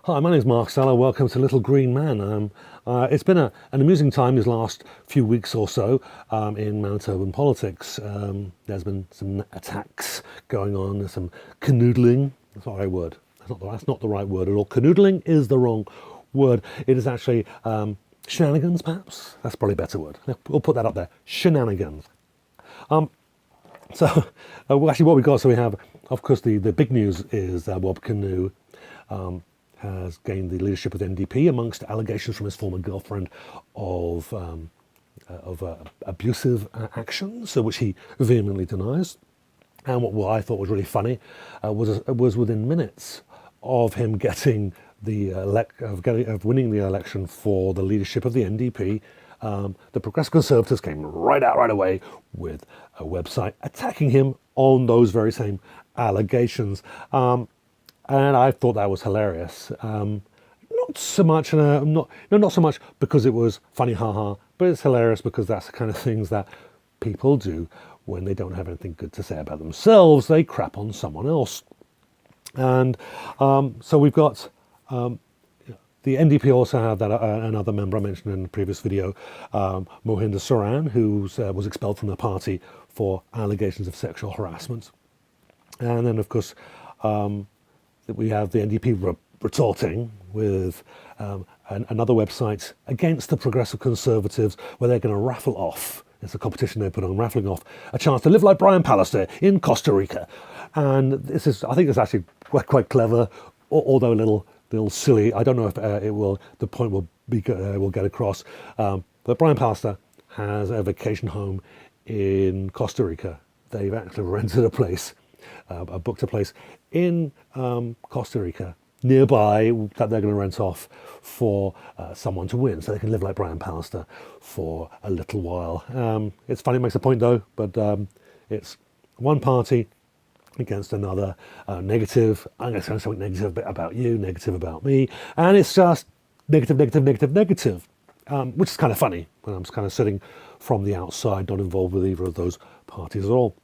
Hi, my name is Mark Seller. Welcome to Little Green Man. It's been an amusing time these last few weeks or so in Manitoban politics. There's been some attacks going on, some canoodling. That's not the right word. That's not the right word at all. Canoodling is the wrong word. It is actually shenanigans, perhaps. That's probably a better word. We'll put that up there. Shenanigans. So actually what we got, so we have, of course, the big news is that Rob Canoe has gained the leadership of the NDP amongst allegations from his former girlfriend of abusive actions, which he vehemently denies. And what I thought was really funny was within minutes of him getting of winning the election for the leadership of the NDP, the Progressive Conservatives came right away with a website attacking him on those very same allegations. And I thought that was hilarious. Not so much because it was funny, haha, but it's hilarious because that's the kind of things that people do when they don't have anything good to say about themselves. They crap on someone else. And so we've got the NDP also have that another member I mentioned in the previous video, Mohinder Saran, who was expelled from the party for allegations of sexual harassment. And then, of course, we have the NDP retorting with another website against the Progressive Conservatives, where they're going to raffle off. It's a competition they put on, raffling off a chance to live like Brian Pallister in Costa Rica. And this is, I think, it's actually quite clever, although a little silly. I don't know if the point will get across. But Brian Pallister has a vacation home in Costa Rica. They've actually rented a place. Booked a place in Costa Rica nearby that they're going to rent off for someone to win, so they can live like Brian Pallister for a little while. It's funny, it makes a point though, but it's one party against another, negative. I'm going to say something negative about you, negative about me, and it's just negative, which is kind of funny when I'm kind of sitting from the outside, not involved with either of those parties at all.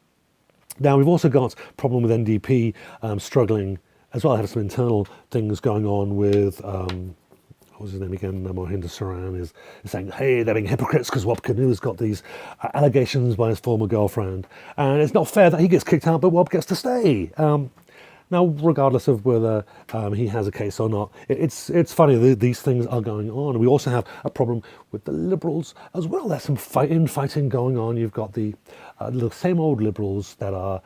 Now, we've also got a problem with NDP struggling as well. I have some internal things going on with, what was his name again? Mohinder Saran is saying, hey, they're being hypocrites because Rob Canoe's got these allegations by his former girlfriend. And it's not fair that he gets kicked out, but Rob gets to stay. Now, regardless of whether he has a case or not, it's funny, these things are going on. We also have a problem with the Liberals as well. There's some fighting going on. You've got the same old Liberals that are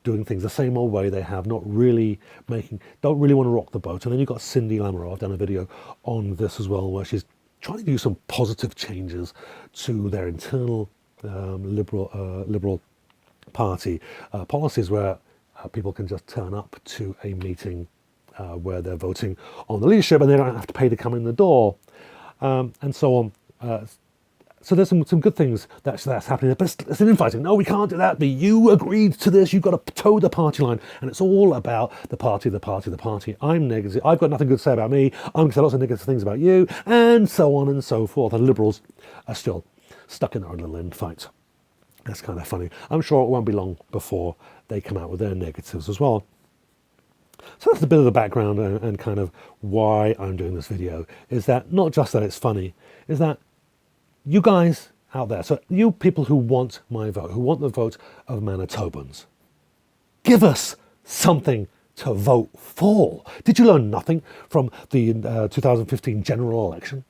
doing things the same old way they have, don't really want to rock the boat. And then you've got Cindy Lamoureux. I've done a video on this as well, where she's trying to do some positive changes to their internal Liberal Party policies, where people can just turn up to a meeting where they're voting on the leadership and they don't have to pay to come in the door, and so on. So there's some good things that's happening, but it's an infighting. No, we can't do that. But you agreed to this. You've got to toe the party line, and it's all about the party. I'm negative. I've got nothing good to say about me. I'm going to say lots of negative things about you, and so on and so forth. And Liberals are still stuck in their own little infight. That's kind of funny. I'm sure it won't be long before they come out with their negatives as well. So that's a bit of the background and kind of why I'm doing this video, is that not just that it's funny, is that you guys out there, so you people who want my vote, who want the vote of Manitobans, give us something to vote for. Did you learn nothing from the 2015 general election?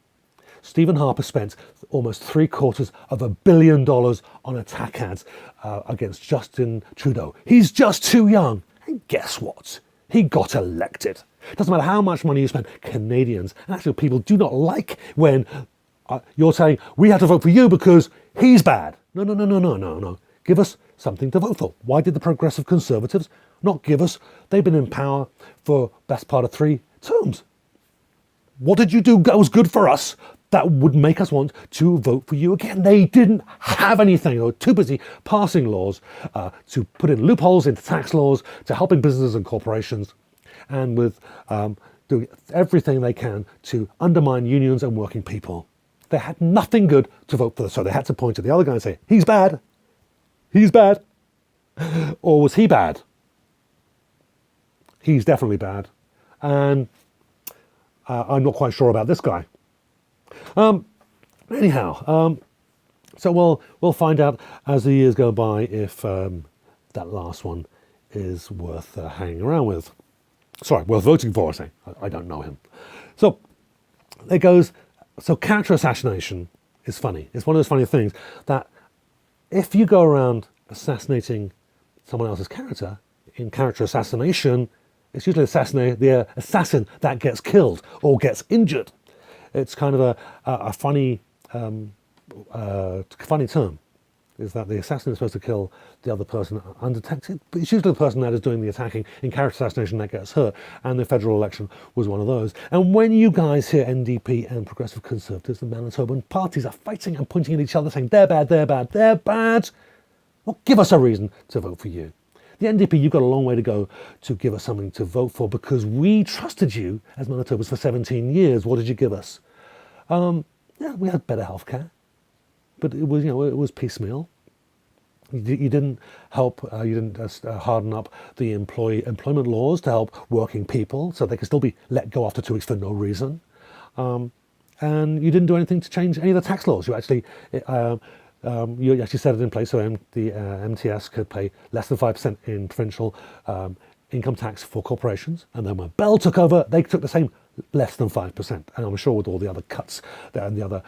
Stephen Harper spent almost $750 million on attack ads against Justin Trudeau. He's just too young. And guess what? He got elected. Doesn't matter how much money you spend. Canadians, and actually people, do not like when you're saying, we have to vote for you because he's bad. No. Give us something to vote for. Why did the Progressive Conservatives not give us? They've been in power for best part of 3 terms. What did you do that was good for us that would make us want to vote for you again? They didn't have anything. They were too busy passing laws to put in loopholes into tax laws, to helping businesses and corporations, and with doing everything they can to undermine unions and working people. They had nothing good to vote for, so they had to point to the other guy and say, he's bad. Or was he bad? He's definitely bad. And I'm not quite sure about this guy. Anyhow, so we'll find out as the years go by if that last one is worth hanging around with. Sorry, worth voting for, I say. I don't know him. So it goes, so character assassination is funny. It's one of those funny things that if you go around assassinating someone else's character, in character assassination, it's usually the assassin that gets killed or gets injured. It's kind of a funny funny term, is that the assassin is supposed to kill the other person undetected, but it's usually the person that is doing the attacking in character assassination that gets hurt, and the federal election was one of those. And when you guys hear NDP and Progressive Conservatives, the Manitoban parties, are fighting and pointing at each other saying they're bad, they're bad, they're bad, well, give us a reason to vote for you. The NDP, you've got a long way to go to give us something to vote for, because we trusted you as Manitobans for 17 years. What did you give us? Yeah, we had better healthcare, but it was, it was piecemeal. You didn't help. You didn't harden up the employment laws to help working people so they could still be let go after 2 weeks for no reason. And you didn't do anything to change any of the tax laws. You actually set it in place so the MTS could pay less than 5% in provincial income tax for corporations. And then when Bell took over, they took the same less than 5%. And I'm sure with all the other cuts and the other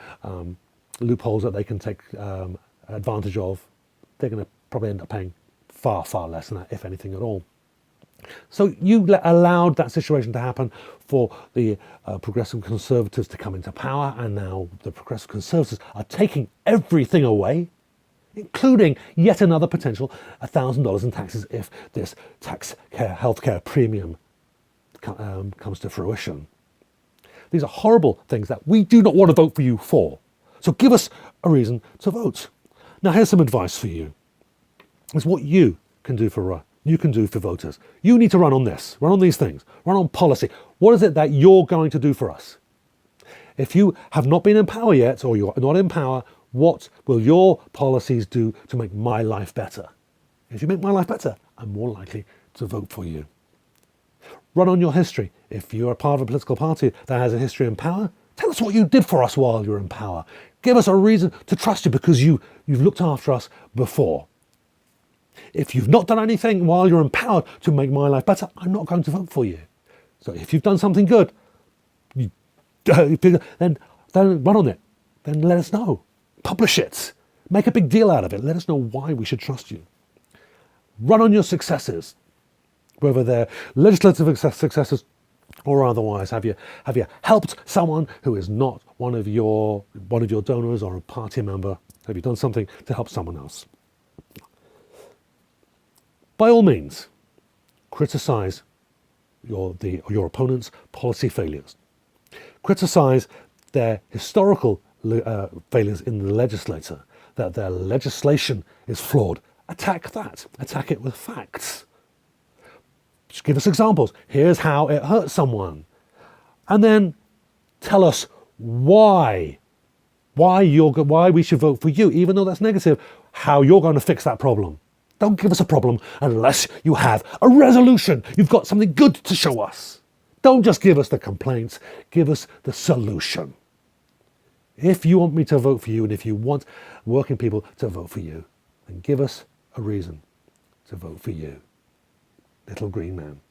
loopholes that they can take advantage of, they're going to probably end up paying far, far less than that, if anything at all. So you allowed that situation to happen for the Progressive Conservatives to come into power, and now the Progressive Conservatives are taking everything away, including yet another potential $1,000 in taxes if this healthcare premium comes to fruition. These are horrible things that we do not want to vote for you for. So give us a reason to vote. Now here's some advice for you. It's what you can do for voters. You need to run on this, run on these things, run on policy. What is it that you're going to do for us? If you have not been in power yet, or you're not in power, what will your policies do to make my life better? If you make my life better, I'm more likely to vote for you. Run on your history. If you're a part of a political party that has a history in power, tell us what you did for us while you're in power. Give us a reason to trust you because you've looked after us before. If you've not done anything while you're in power to make my life better, I'm not going to vote for you. So if you've done something good, then run on it. Then let us know. Publish it. Make a big deal out of it. Let us know why we should trust you. Run on your successes, whether they're legislative successes or otherwise. Have you helped someone who is not one of your donors or a party member? Have you done something to help someone else? By all means, criticize your opponent's policy failures. Criticize their historical failures in the legislature, that their legislation is flawed. Attack that. Attack it with facts. Just give us examples. Here's how it hurt someone. And then tell us why we should vote for you, even though that's negative, how you're going to fix that problem. Don't give us a problem unless you have a resolution. You've got something good to show us. Don't just give us the complaints, give us the solution. If you want me to vote for you, and if you want working people to vote for you, then give us a reason to vote for you. Little Green Man.